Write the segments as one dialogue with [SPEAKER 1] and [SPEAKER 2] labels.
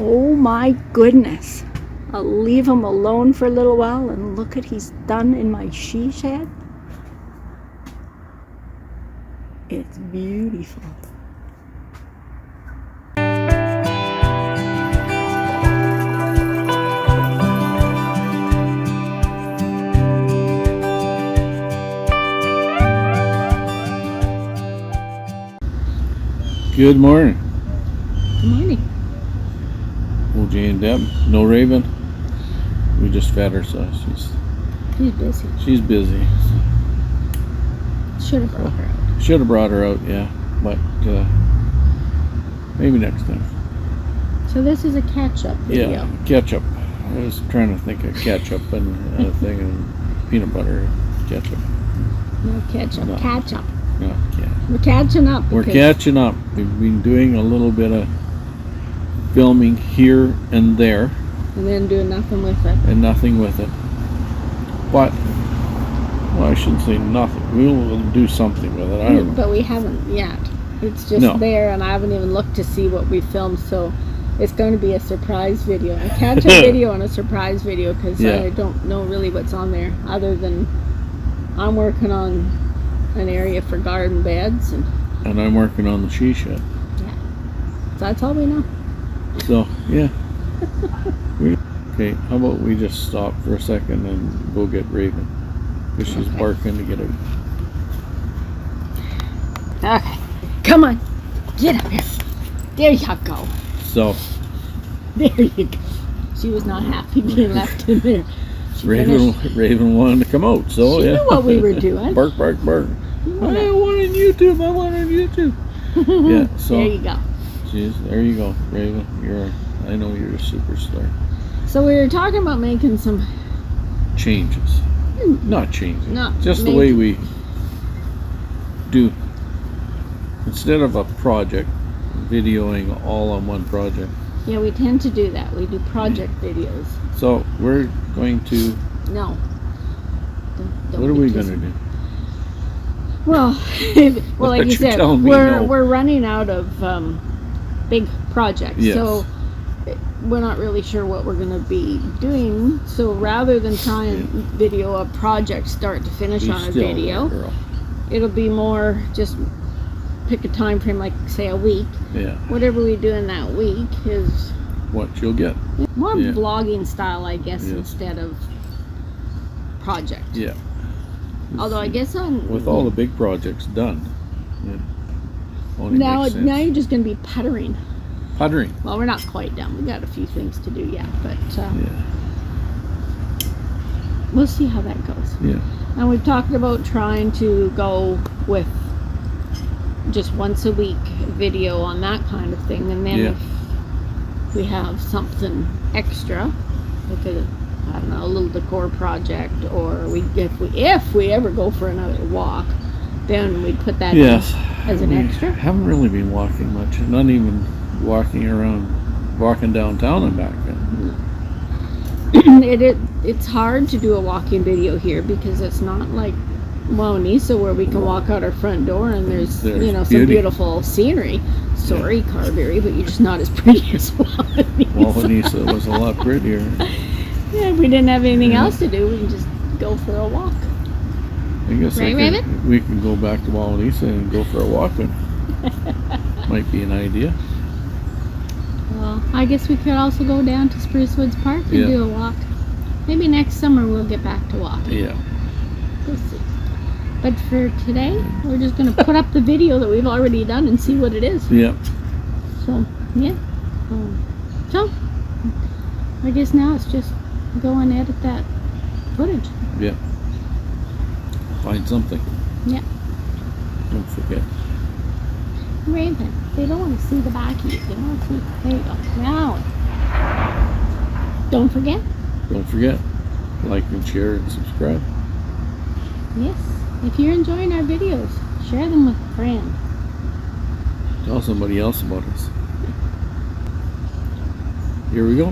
[SPEAKER 1] Oh my goodness. I'll leave him alone for a little while and look at he's done in my she shed. It's beautiful.
[SPEAKER 2] Good morning.
[SPEAKER 1] Good morning.
[SPEAKER 2] OJ and Deb. No Raven. We just fed her, so
[SPEAKER 1] She's busy.
[SPEAKER 2] she's busy.
[SPEAKER 1] Should have brought her out.
[SPEAKER 2] Should have brought her out, yeah. But maybe next time.
[SPEAKER 1] So this is a catch-up video.
[SPEAKER 2] Yeah, ketchup. I was trying to think of ketchup and a thing and peanut butter ketchup.
[SPEAKER 1] No ketchup.
[SPEAKER 2] No.
[SPEAKER 1] Catch-up.
[SPEAKER 2] No, yeah.
[SPEAKER 1] We're catching up.
[SPEAKER 2] We're
[SPEAKER 1] because-
[SPEAKER 2] catching up. We've been doing a little bit of filming here and there
[SPEAKER 1] And then doing nothing with it.
[SPEAKER 2] and nothing with it. But, well, I shouldn't say nothing. We'll do something with it. I don't know.
[SPEAKER 1] But we haven't yet. It's just
[SPEAKER 2] No.
[SPEAKER 1] there, and I haven't even looked to see what we filmed, so it's going to be a surprise video. A catch-up video and a surprise video, because
[SPEAKER 2] Yeah.
[SPEAKER 1] I don't know really what's on there, other than I'm working on an area for garden beds, and
[SPEAKER 2] And I'm working on the she shed.
[SPEAKER 1] that's all we know.
[SPEAKER 2] So, yeah. Okay, how about we just stop for a second and go get Raven? Because she's
[SPEAKER 1] Okay.
[SPEAKER 2] barking to get out.
[SPEAKER 1] Okay, come on, get up here. There you go.
[SPEAKER 2] So,
[SPEAKER 1] There you go. She was not happy being left in there. She finished.
[SPEAKER 2] Raven wanted to come out, so
[SPEAKER 1] She
[SPEAKER 2] yeah.
[SPEAKER 1] knew what we were doing.
[SPEAKER 2] Bark, bark, bark.
[SPEAKER 1] You
[SPEAKER 2] I
[SPEAKER 1] wanna-
[SPEAKER 2] want on YouTube. I want on YouTube. Yeah, so
[SPEAKER 1] There you go.
[SPEAKER 2] Jeez, there you go, Raven. I know you're a superstar.
[SPEAKER 1] So we were talking about making some,
[SPEAKER 2] Changes, not changes.
[SPEAKER 1] not
[SPEAKER 2] Just the way we do. Instead of a project, videoing all on one project.
[SPEAKER 1] Yeah, we tend to do that. We do project videos.
[SPEAKER 2] So we're going to.
[SPEAKER 1] No. Don't
[SPEAKER 2] What are
[SPEAKER 1] be
[SPEAKER 2] we
[SPEAKER 1] just-
[SPEAKER 2] going to do?
[SPEAKER 1] Well, well, like you
[SPEAKER 2] You're
[SPEAKER 1] said,
[SPEAKER 2] telling me no.
[SPEAKER 1] we're running out of big projects.
[SPEAKER 2] Yes.
[SPEAKER 1] So we're not really sure what we're going to be doing. So rather than try and video a project start to finish
[SPEAKER 2] Be
[SPEAKER 1] on a
[SPEAKER 2] still,
[SPEAKER 1] video,
[SPEAKER 2] girl.
[SPEAKER 1] it'll be more just pick a time frame, like say a week.
[SPEAKER 2] Yeah,
[SPEAKER 1] Whatever we do in that week is
[SPEAKER 2] what you'll get.
[SPEAKER 1] more
[SPEAKER 2] Yeah.
[SPEAKER 1] vlogging style, I guess,
[SPEAKER 2] Yes.
[SPEAKER 1] instead of project.
[SPEAKER 2] Yeah.
[SPEAKER 1] Although I guess on
[SPEAKER 2] With all the big projects done, it only
[SPEAKER 1] now
[SPEAKER 2] makes sense.
[SPEAKER 1] now you're just going to be puttering.
[SPEAKER 2] Puttering.
[SPEAKER 1] Well, we're not quite done. We got a few things to do yet, but
[SPEAKER 2] Yeah.
[SPEAKER 1] we'll see how that goes.
[SPEAKER 2] Yeah.
[SPEAKER 1] And we've talked about trying to go with just once a week video on that kind of thing, and then
[SPEAKER 2] Yeah.
[SPEAKER 1] if we have something extra, like a, I don't know, a little decor project, or if we ever go for another walk, then we'd put that
[SPEAKER 2] Yes.
[SPEAKER 1] in as an
[SPEAKER 2] We
[SPEAKER 1] extra.
[SPEAKER 2] haven't really been walking much. Not even walking downtown and back.
[SPEAKER 1] It's hard to do a walking video here because it's not like Wawanesa where we can walk out our front door and there's some
[SPEAKER 2] beauty.
[SPEAKER 1] beautiful scenery. Sorry, Carberry, but you're just not as pretty as Wawanesa.
[SPEAKER 2] Wawanesa was a lot prettier.
[SPEAKER 1] Yeah, if we didn't have anything
[SPEAKER 2] Yeah.
[SPEAKER 1] else to do, we can just go for a walk.
[SPEAKER 2] I guess
[SPEAKER 1] Right, Raven?
[SPEAKER 2] we can go back to Wawanesa and go for a walk. Might be an idea.
[SPEAKER 1] Well, I guess we could also go down to Spruce Woods Park and
[SPEAKER 2] Yeah.
[SPEAKER 1] do a walk. Maybe next summer we'll get back to walking.
[SPEAKER 2] Yeah.
[SPEAKER 1] We'll see. But for today, we're just going to put up the video that we've already done and see what it is.
[SPEAKER 2] Yeah.
[SPEAKER 1] So, yeah. So, I guess now it's just go and edit that footage.
[SPEAKER 2] Yeah. Find something.
[SPEAKER 1] Yeah.
[SPEAKER 2] Don't forget.
[SPEAKER 1] Raven, they don't want to see the back of you. They want to see. There you go. Now. Don't forget.
[SPEAKER 2] Don't forget. Like and share and subscribe.
[SPEAKER 1] Yes. If you're enjoying our videos, share them with a friend.
[SPEAKER 2] Tell somebody else about us. Here we go.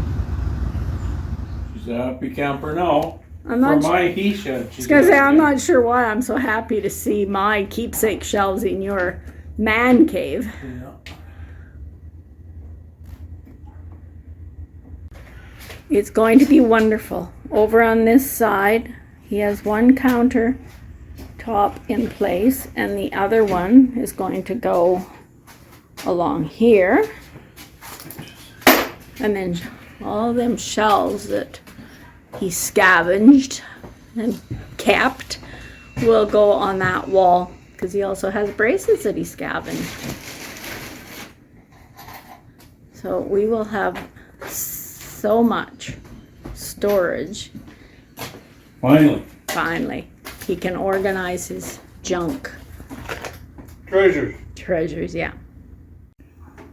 [SPEAKER 2] She's a happy camper now.
[SPEAKER 1] I'm not.
[SPEAKER 2] For my he shed.
[SPEAKER 1] I was gonna say I'm not sure why I'm so happy to see my keepsake shelves in your man cave.
[SPEAKER 2] Yeah.
[SPEAKER 1] It's going to be wonderful. Over on this side, he has one counter top in place, and the other one is going to go along here. And then all them shelves that he scavenged and kept will go on that wall, because he also has bracelets that he scavenged. So we will have so much storage. Finally, he can organize his junk. Treasures, yeah.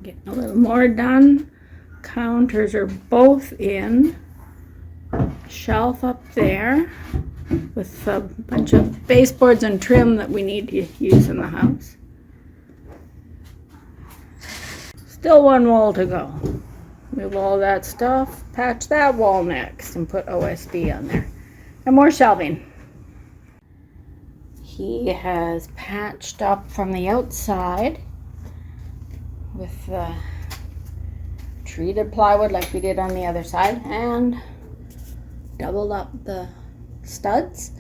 [SPEAKER 1] Getting a little more done. Counters are both in. Shelf up there with a bunch of baseboards and trim that we need to use in the house. Still one wall to go. Move all that stuff, patch that wall next, and put OSB on there. And more shelving. He has patched up from the outside with the treated plywood like we did on the other side, and doubled up the studs.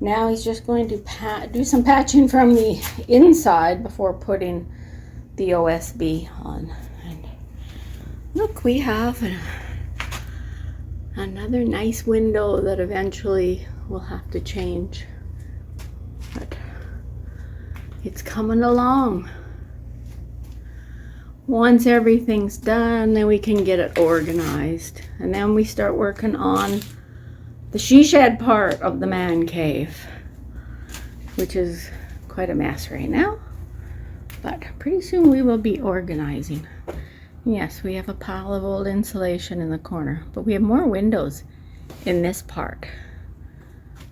[SPEAKER 1] Now he's just going to do some patching from the inside before putting the OSB on. And look, we have another nice window that eventually we'll have to change, but it's coming along. Once everything's done, then we can get it organized, and then we start working on the she shed part of the man cave, which is quite a mess right now, but pretty soon we will be organizing. Yes, we have a pile of old insulation in the corner, but we have more windows in this part.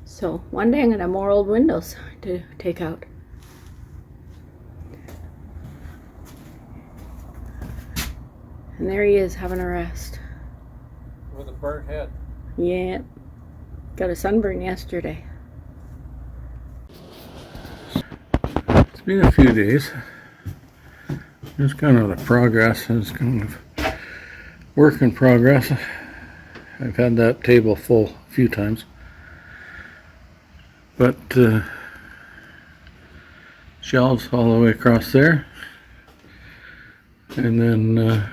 [SPEAKER 1] So one day I'm going to have more old windows to take out. And there he is having a rest.
[SPEAKER 2] With a burnt head.
[SPEAKER 1] Yeah. Got a sunburn yesterday.
[SPEAKER 2] It's been a few days. Just kind of the progress is kind of work in progress. I've had that table full a few times. But shelves all the way across there. And then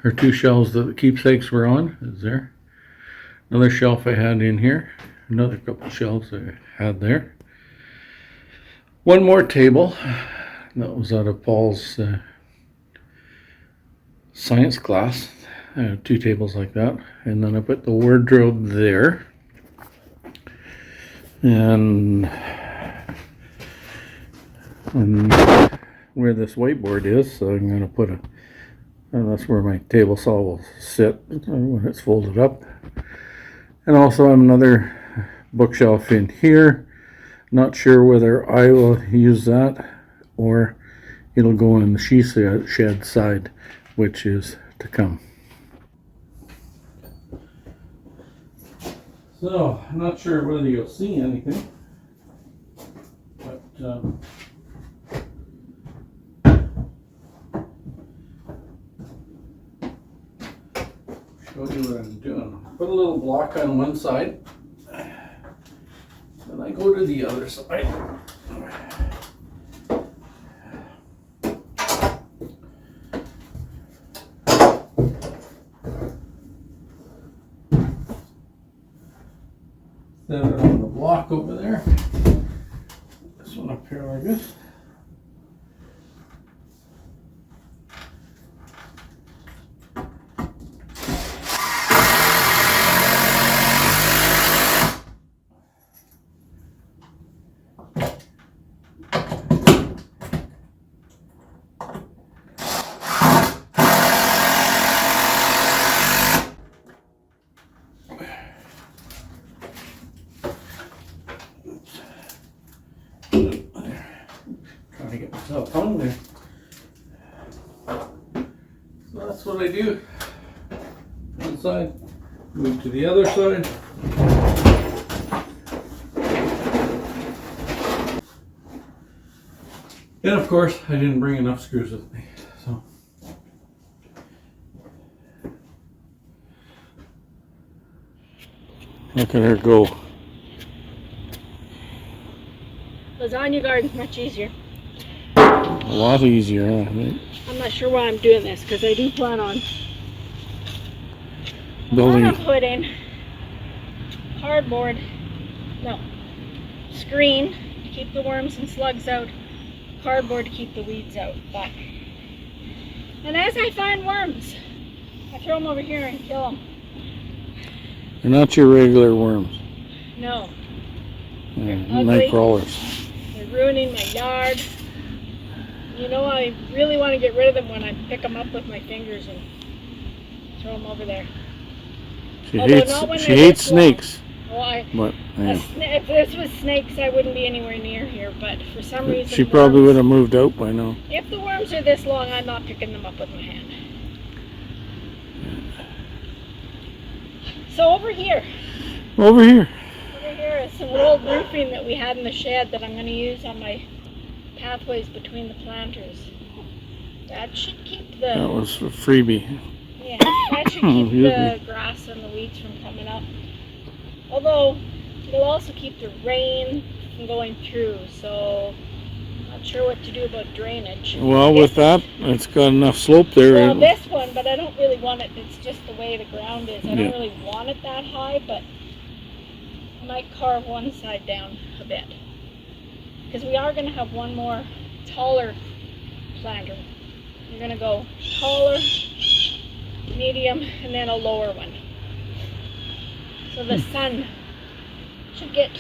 [SPEAKER 2] our two shelves that the keepsakes were on is there. Another shelf I had in here. Another couple shelves I had there. One more table. That was out of Paul's science class. I have two tables like that. And then I put the wardrobe there. And where this whiteboard is, so I'm going to put that's where my table saw will sit when it's folded up. And also I have another bookshelf in here. Not sure whether I will use that or it'll go in the she shed side, which is to come. So, I'm not sure whether you'll see anything, but show you what I'm doing. Put a little block on one side, then I go to the other side. Set it on the block over there. This one up here like this. Trying to get myself hung there. So that's what I do. One side, move to the other side. And of course, I didn't bring enough screws with me, so. Look at her go.
[SPEAKER 1] Lasagna garden's much easier.
[SPEAKER 2] A lot easier, huh?
[SPEAKER 1] I'm not sure why I'm doing this because I do plan on
[SPEAKER 2] Building.
[SPEAKER 1] putting cardboard, screen to keep the worms and slugs out, cardboard to keep the weeds out. And as I find worms, I throw them over here and kill them.
[SPEAKER 2] They're not your regular worms.
[SPEAKER 1] No.
[SPEAKER 2] Night crawlers.
[SPEAKER 1] They're ruining my yard. You know, I really want to get rid of them when I pick them up with my fingers and throw them over there.
[SPEAKER 2] She hates snakes.
[SPEAKER 1] Well,
[SPEAKER 2] but yeah.
[SPEAKER 1] If this was snakes, I wouldn't be anywhere near here. But for some reason,
[SPEAKER 2] she probably would have moved out by now.
[SPEAKER 1] If the worms are this long, I'm not picking them up with my hand. So over here is some old roofing that we had in the shed that I'm going to use on my pathways between the planters. That should keep the...
[SPEAKER 2] That was a freebie.
[SPEAKER 1] Yeah, that should keep the grass and the weeds from coming up. Although, it'll also keep the rain from going through, so I'm not sure what to do about drainage.
[SPEAKER 2] Well, with that, it's got enough slope there.
[SPEAKER 1] Well, this one, but I don't really want it. It's just the way the ground is. I don't really want it that high, but I might carve one side down a bit. Because we are going to have one more taller planter. We're going to go taller, medium, and then a lower one. So the sun should get,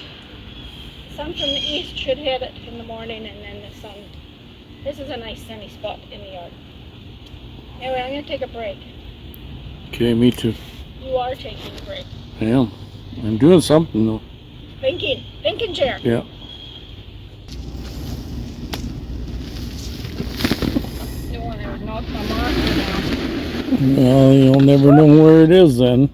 [SPEAKER 1] sun from the east should hit it in the morning, and then the sun. This is a nice sunny spot in the yard. Anyway, I'm going to take a break.
[SPEAKER 2] Okay, me too.
[SPEAKER 1] You are taking a break.
[SPEAKER 2] I am. I'm doing something though.
[SPEAKER 1] Thinking chair.
[SPEAKER 2] Yeah.
[SPEAKER 1] Don't want to knock my marker down.
[SPEAKER 2] Well, you'll never know where it is then.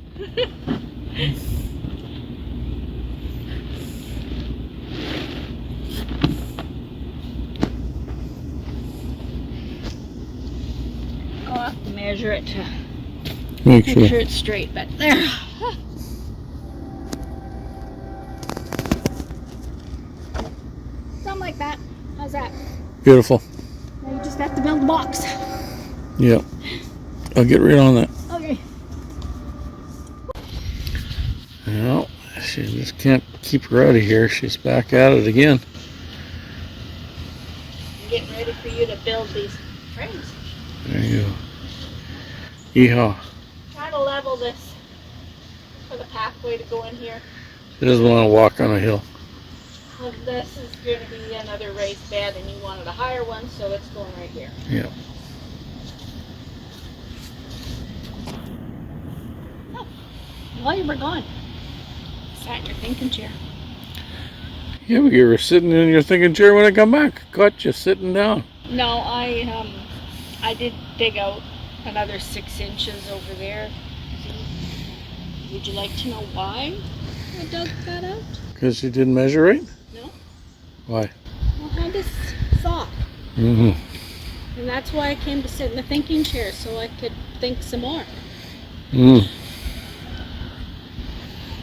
[SPEAKER 1] I'll have to measure it to
[SPEAKER 2] make
[SPEAKER 1] sure it's straight, but there. Something like that. How's that?
[SPEAKER 2] Beautiful.
[SPEAKER 1] Now you just have to build a box.
[SPEAKER 2] Yeah. I'll get right on that.
[SPEAKER 1] Okay.
[SPEAKER 2] Well, she just can't keep her out of here. She's back at it again.
[SPEAKER 1] I'm getting ready for you to build these frames.
[SPEAKER 2] There you go. Yeehaw.
[SPEAKER 1] Try to level this for the pathway to go in here.
[SPEAKER 2] She doesn't want to walk on a hill.
[SPEAKER 1] Well, this is going to be another raised bed, and you wanted a higher one, so it's going right here.
[SPEAKER 2] Yeah.
[SPEAKER 1] Oh, while you were gone, sat in your thinking chair.
[SPEAKER 2] Yeah, but you were sitting in your thinking chair when I come back. Caught you sitting down.
[SPEAKER 1] No, I did dig out another 6 inches over there. Would you like to know why I dug that out?
[SPEAKER 2] Because you didn't measure right?
[SPEAKER 1] No.
[SPEAKER 2] Why?
[SPEAKER 1] I had this thought.
[SPEAKER 2] Mm-hmm.
[SPEAKER 1] And that's why I came to sit in the thinking chair, so I could think some more.
[SPEAKER 2] Mm.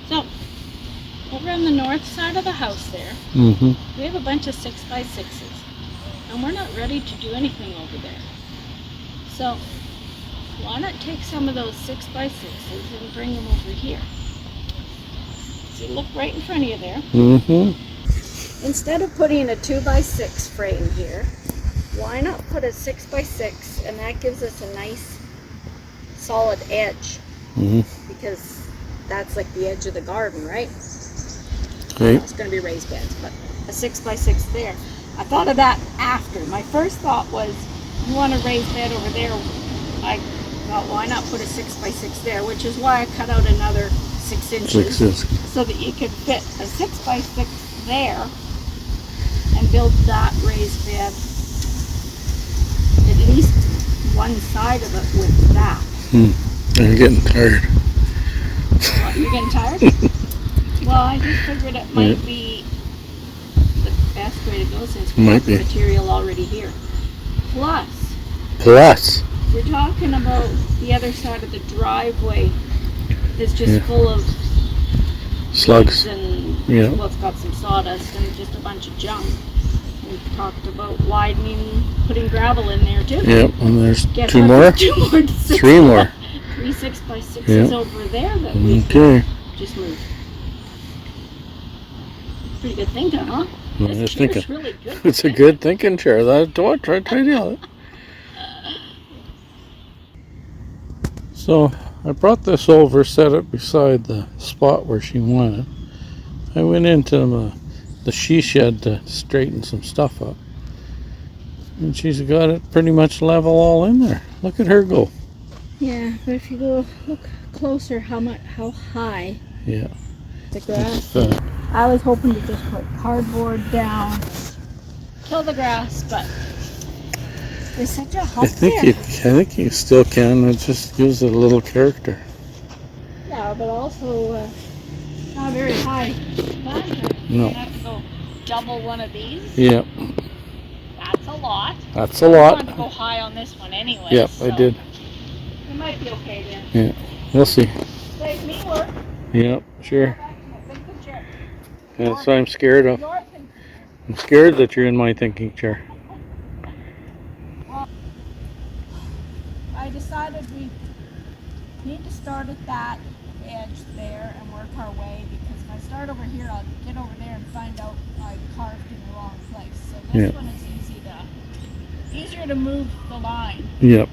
[SPEAKER 1] So, over on the north side of the house there,
[SPEAKER 2] Mm-hmm.
[SPEAKER 1] we have a bunch of 6x6s. And we're not ready to do anything over there. So, why not take some of those 6x6s and bring them over here? So look right in front of you there.
[SPEAKER 2] Mm-hmm.
[SPEAKER 1] Instead of putting a 2x6 frame here, why not put a 6x6, and that gives us a nice solid edge.
[SPEAKER 2] Mm-hmm.
[SPEAKER 1] Because that's like the edge of the garden, right?
[SPEAKER 2] Okay.
[SPEAKER 1] It's going to be raised beds, but a 6x6 there. I thought of that after. My first thought was, you want a raised bed over there. I thought, why not put a 6x6 there? Which is why I cut out another 6 inches.
[SPEAKER 2] 6 inches.
[SPEAKER 1] So that you could fit a 6x6 there and build that raised bed, at least one side of it with that.
[SPEAKER 2] I'm getting tired.
[SPEAKER 1] What, you're getting tired? Well, I just figured it might be the best way to go since we have the material already here. Plus, we're talking about the other side of the driveway is just full of
[SPEAKER 2] Slugs.
[SPEAKER 1] and
[SPEAKER 2] Yeah.
[SPEAKER 1] well, it's got some sawdust and just a bunch of junk. We talked about widening, putting gravel in there too.
[SPEAKER 2] Yep, and there's
[SPEAKER 1] Guess
[SPEAKER 2] two
[SPEAKER 1] what?
[SPEAKER 2] more.
[SPEAKER 1] There's two more.
[SPEAKER 2] Three more.
[SPEAKER 1] 3 6x6s
[SPEAKER 2] Yep.
[SPEAKER 1] over there that we
[SPEAKER 2] Okay.
[SPEAKER 1] just moved. Pretty good thinking, huh?
[SPEAKER 2] I'm
[SPEAKER 1] This
[SPEAKER 2] just
[SPEAKER 1] chair's
[SPEAKER 2] thinking.
[SPEAKER 1] really good.
[SPEAKER 2] It's a good thinking chair. That's what I try to do. So I brought this over, set it beside the spot where she wanted. I went into the she shed to straighten some stuff up. And she's got it pretty much level all in there. Look at her go.
[SPEAKER 1] Yeah, but if you go look closer, how high
[SPEAKER 2] Yeah.
[SPEAKER 1] the grass.
[SPEAKER 2] It's,
[SPEAKER 1] I was hoping to just put cardboard down, kill the grass, but there's such a
[SPEAKER 2] I
[SPEAKER 1] hump
[SPEAKER 2] think you still can. It just gives it a little character.
[SPEAKER 1] Yeah, but also not very high.
[SPEAKER 2] No.
[SPEAKER 1] You have to go double one of these.
[SPEAKER 2] Yep.
[SPEAKER 1] That's a lot.
[SPEAKER 2] That's a
[SPEAKER 1] I
[SPEAKER 2] lot.
[SPEAKER 1] wanted to go high on this one anyway.
[SPEAKER 2] Yep,
[SPEAKER 1] so
[SPEAKER 2] I did.
[SPEAKER 1] It might be okay then.
[SPEAKER 2] Yeah. We'll see.
[SPEAKER 1] Save me work.
[SPEAKER 2] Yep, sure.
[SPEAKER 1] Go back to my thinking chair.
[SPEAKER 2] That's what I'm scared of.
[SPEAKER 1] Your thinking chair.
[SPEAKER 2] I'm scared that you're in my thinking chair.
[SPEAKER 1] I decided we need to start at that edge there and work our way, because if I start over here, I'll get over there and find out I carved in the wrong place. So this
[SPEAKER 2] Yeah.
[SPEAKER 1] one is easier to move the line.
[SPEAKER 2] Yep.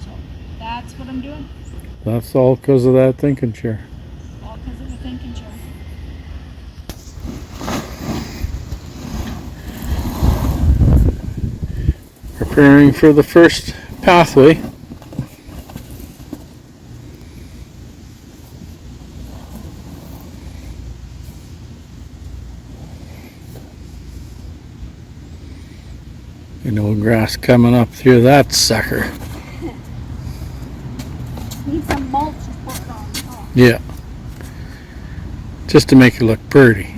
[SPEAKER 1] So that's what I'm doing.
[SPEAKER 2] That's all because of that thinking chair.
[SPEAKER 1] All because of the thinking chair.
[SPEAKER 2] Preparing for the first pathway. You know, grass coming up through that sucker.
[SPEAKER 1] Need some mulch to put on top.
[SPEAKER 2] Yeah. Just to make it look pretty.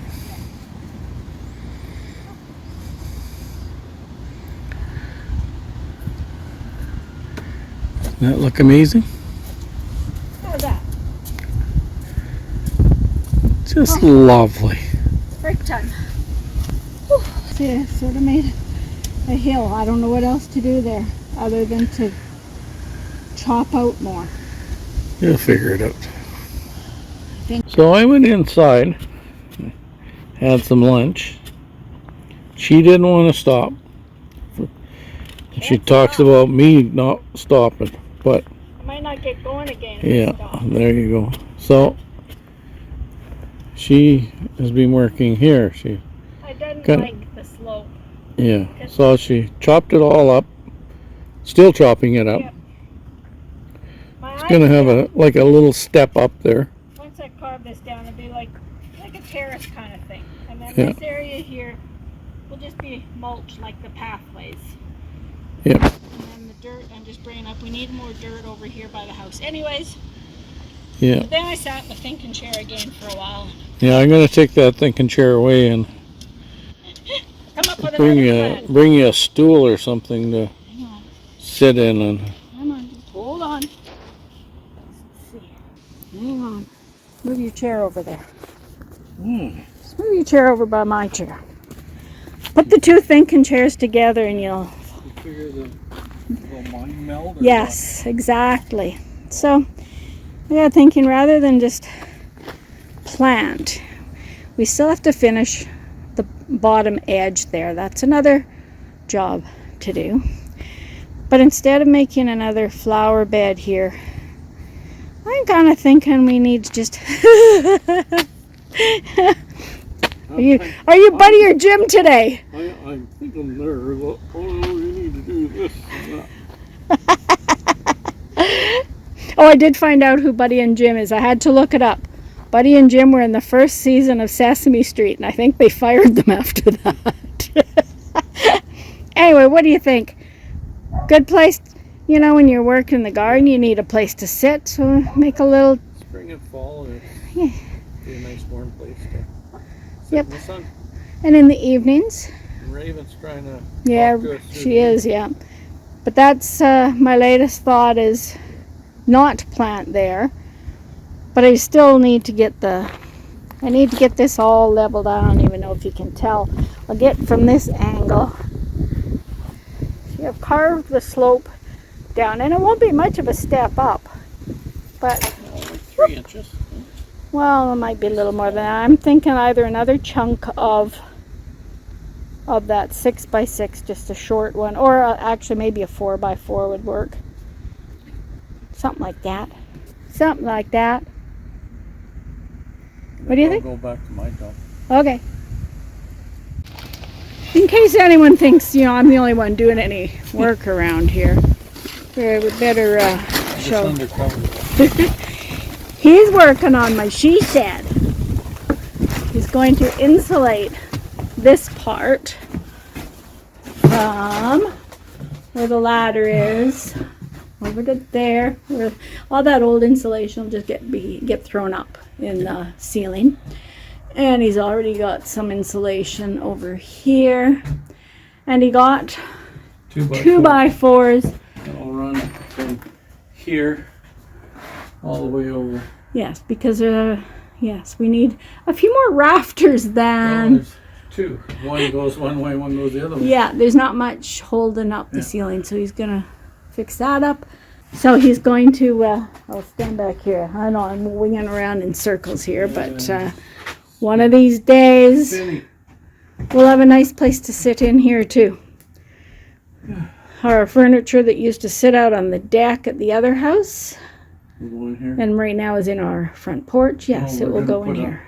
[SPEAKER 2] Doesn't that look amazing?
[SPEAKER 1] How's that?
[SPEAKER 2] Just lovely.
[SPEAKER 1] Break time. Whew. See, I sort of made a hill. I don't know what else to do there other than to chop out more.
[SPEAKER 2] You'll figure it out. So I went inside, had some lunch. She didn't want to stop. She talks about me not stopping, but
[SPEAKER 1] I might not get going again.
[SPEAKER 2] yeah, there you go. So she has been working here.
[SPEAKER 1] I didn't
[SPEAKER 2] Got-
[SPEAKER 1] like the slope.
[SPEAKER 2] Yeah, so she chopped it all up. Still chopping it up.
[SPEAKER 1] Yep.
[SPEAKER 2] It's gonna have a little step up there.
[SPEAKER 1] Once I carve this down, it'll be like a terrace kind of thing. And then
[SPEAKER 2] Yeah.
[SPEAKER 1] this area here will just be mulch like the pathways.
[SPEAKER 2] Yep.
[SPEAKER 1] And then the dirt, I'm just bringing up. We need more dirt over here by the house. Anyways,
[SPEAKER 2] Yeah.
[SPEAKER 1] but then I sat in the thinking chair again for a while.
[SPEAKER 2] Yeah, I'm gonna take that thinking chair away and
[SPEAKER 1] Come up with
[SPEAKER 2] bring
[SPEAKER 1] another
[SPEAKER 2] you
[SPEAKER 1] plan.
[SPEAKER 2] bring you a stool or something to
[SPEAKER 1] Hang on.
[SPEAKER 2] sit in and
[SPEAKER 1] Come on, just hold on. Let's see. Hang on. Move your chair over there. Just move your chair over by my chair. Put the two thinking chairs together and you'll...
[SPEAKER 2] figure the mind meld.
[SPEAKER 1] Yes, exactly. So, yeah, thinking rather than just plant, we still have to finish the bottom edge there. That's another job to do. But instead of making another flower bed here, I'm kind of thinking we need to just... Are you Buddy or Jim today?
[SPEAKER 2] I think I'm there. Oh, you need to do this and that.
[SPEAKER 1] Oh, I did find out who Buddy and Jim is. I had to look it up. Buddy and Jim were in the first season of Sesame Street, and I think they fired them after that. Anyway, what do you think? Good place? You know, when you're working in the garden, you need a place to sit, so make a little...
[SPEAKER 2] Spring and fall,
[SPEAKER 1] Yeah.
[SPEAKER 2] be a nice warm place to sit
[SPEAKER 1] Yep.
[SPEAKER 2] in the sun.
[SPEAKER 1] And in the evenings,
[SPEAKER 2] And Raven's trying to
[SPEAKER 1] yeah,
[SPEAKER 2] talk to us through
[SPEAKER 1] she
[SPEAKER 2] the-
[SPEAKER 1] is, yeah. But that's my latest thought, is not plant there. But I still need to get the I need to get this all leveled out. I don't even know if you can tell. I'll get from this angle. See, I've carved the slope down, and it won't be much of a step up, but
[SPEAKER 2] Like 3 inches.
[SPEAKER 1] well, it might be a little more than that. I'm thinking either another chunk of that 6x6, just a short one, or actually maybe a 4x4 would work. Something like that. Something like that. What do you think?
[SPEAKER 2] I'll go back to my dump.
[SPEAKER 1] Okay. In case anyone thinks, I'm the only one doing any work around here, we better show. He's working on my she shed. He's going to insulate this part from where the ladder is over to there, where all that old insulation will just get thrown up in the ceiling. And he's already got some insulation over here, and he got 2x4s.
[SPEAKER 2] I'll run from here all the way over.
[SPEAKER 1] Yes, because yes, we need a few more rafters than.
[SPEAKER 2] There's 2. One goes one way, one goes the other way.
[SPEAKER 1] Yeah, there's not much holding up the ceiling, so he's gonna fix that up. So he's going to. I'll stand back here. I know I'm winging around in circles here, but one of these days we'll have a nice place to sit in here too. Our furniture that used to sit out on the deck at the other house, and right now is in our front porch. Yes, it will go in here.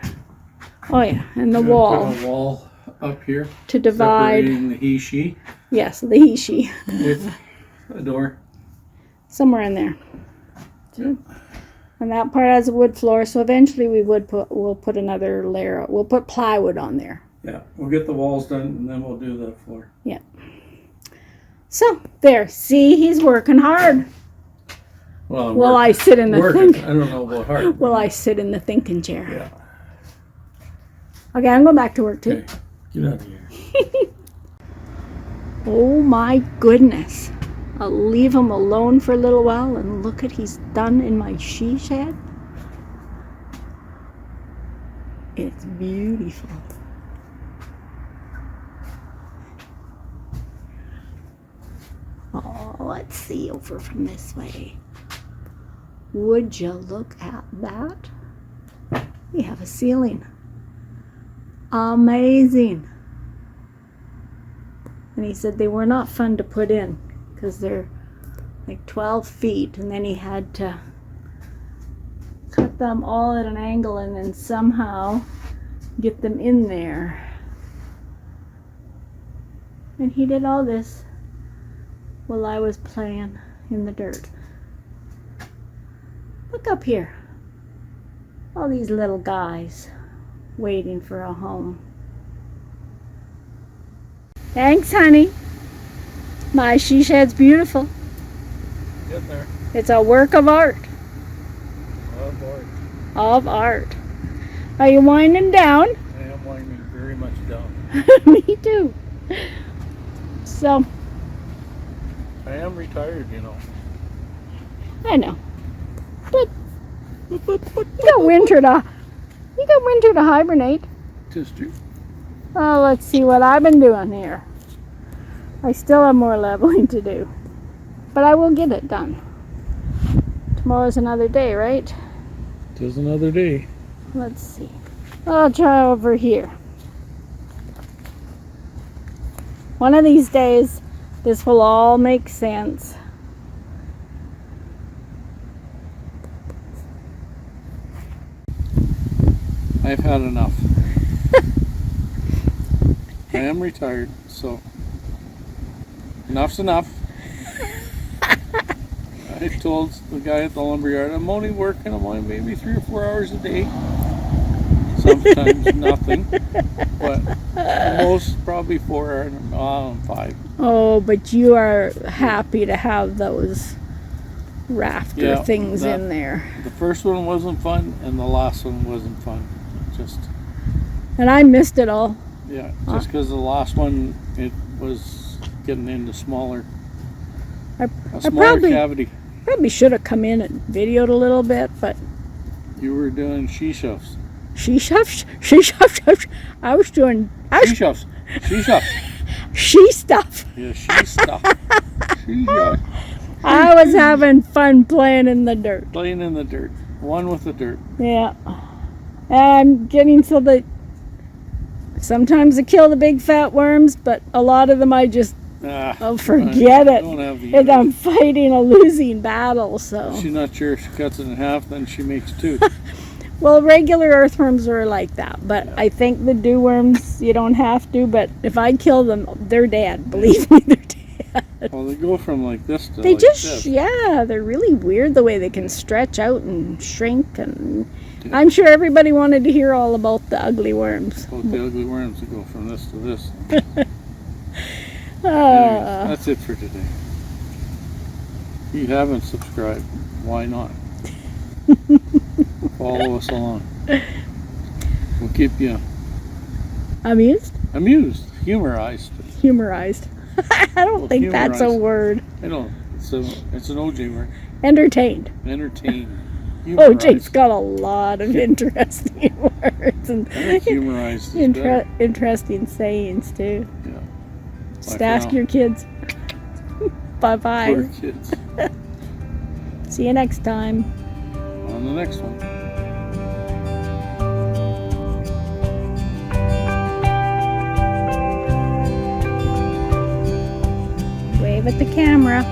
[SPEAKER 1] Oh yeah, and the wall.
[SPEAKER 2] Put a wall up here
[SPEAKER 1] to divide
[SPEAKER 2] separating the he-she.
[SPEAKER 1] Yes, the he-she.
[SPEAKER 2] With a door.
[SPEAKER 1] Somewhere in there. And that part has a wood floor, so eventually we'll put another layer. We'll put plywood on there.
[SPEAKER 2] Yeah, we'll get the walls done and then we'll do the floor.
[SPEAKER 1] Yeah. So there, see, he's working hard.
[SPEAKER 2] Well,
[SPEAKER 1] I sit in the
[SPEAKER 2] I don't know about hard.
[SPEAKER 1] Well, I sit in the thinking chair.
[SPEAKER 2] Yeah.
[SPEAKER 1] Okay, I'm going back to work too.
[SPEAKER 2] Okay, get out of here.
[SPEAKER 1] Oh my goodness. I'll leave him alone for a little while and look at he's done in my she shed. It's beautiful. Oh, let's see over from this way. Would you look at that? We have a ceiling. Amazing. And he said they were not fun to put in because they're like 12 feet, and then he had to cut them all at an angle and then somehow get them in there. And he did all this while I was playing in the dirt. Look up here. All these little guys waiting for a home. Thanks, honey. My she shed's beautiful.
[SPEAKER 2] Get there.
[SPEAKER 1] It's a work of art.
[SPEAKER 2] Of art.
[SPEAKER 1] Of art. Are you winding down?
[SPEAKER 2] I am winding very much down.
[SPEAKER 1] Me too. So.
[SPEAKER 2] I am retired, you know.
[SPEAKER 1] I know. But you got winter to hibernate.
[SPEAKER 2] Tis true.
[SPEAKER 1] Oh, let's see what I've been doing here. I still have more leveling to do. But I will get it done. Tomorrow's another day, right?
[SPEAKER 2] Tis another day.
[SPEAKER 1] Let's see. I'll try over here. One of these days, this will all make sense.
[SPEAKER 2] I've had enough. I am retired, so enough's enough. I told the guy at the lumberyard, I'm only working on maybe 3 or 4 hours a day. Sometimes nothing, but most probably 4 and 5.
[SPEAKER 1] Oh, but you are happy to have those rafter things in there.
[SPEAKER 2] The first one wasn't fun, and the last one wasn't fun.
[SPEAKER 1] And I missed it all.
[SPEAKER 2] Yeah, just because the last one, it was getting into smaller cavity.
[SPEAKER 1] Probably should have come in and videoed a little bit, but
[SPEAKER 2] You were doing she-shelves.
[SPEAKER 1] She shuffs. She shuffs. I was doing
[SPEAKER 2] She shuffs. She shuffs.
[SPEAKER 1] she stuff.
[SPEAKER 2] Yeah, she stuff. She shuffs.
[SPEAKER 1] I was having fun playing in the dirt.
[SPEAKER 2] Playing in the dirt. One with the dirt.
[SPEAKER 1] Yeah. And I'm getting so that sometimes I kill the big fat worms, but a lot of them I just forget it.
[SPEAKER 2] Don't have the
[SPEAKER 1] And I'm fighting a losing battle, so.
[SPEAKER 2] She's not sure if she cuts it in half, then she makes two.
[SPEAKER 1] Well, regular earthworms are like that, but I think the dew worms, you don't have to, but if I kill them, they're dead. Believe me, they're dead.
[SPEAKER 2] Well, they go from like this to
[SPEAKER 1] They
[SPEAKER 2] like
[SPEAKER 1] just,
[SPEAKER 2] this.
[SPEAKER 1] yeah, they're really weird the way they can stretch out and shrink. And I'm sure everybody wanted to hear all about the ugly worms.
[SPEAKER 2] About the ugly worms that go from this to this. Anyways,
[SPEAKER 1] Uh,
[SPEAKER 2] that's it for today. If you haven't subscribed, why not? Follow us along. We'll keep you
[SPEAKER 1] amused?
[SPEAKER 2] amused, humorized.
[SPEAKER 1] Humorized. I don't think that's a
[SPEAKER 2] humorized.
[SPEAKER 1] word.
[SPEAKER 2] I know it's an OJ word.
[SPEAKER 1] Entertained.
[SPEAKER 2] Entertain.
[SPEAKER 1] OJ's got a lot of interesting words and
[SPEAKER 2] I think humorized is better.
[SPEAKER 1] interesting sayings too.
[SPEAKER 2] Yeah.
[SPEAKER 1] Just
[SPEAKER 2] Bye for
[SPEAKER 1] ask
[SPEAKER 2] now.
[SPEAKER 1] your kids. Bye-bye.
[SPEAKER 2] Poor kids.
[SPEAKER 1] See you next time.
[SPEAKER 2] On the next one.
[SPEAKER 1] Wave at the camera.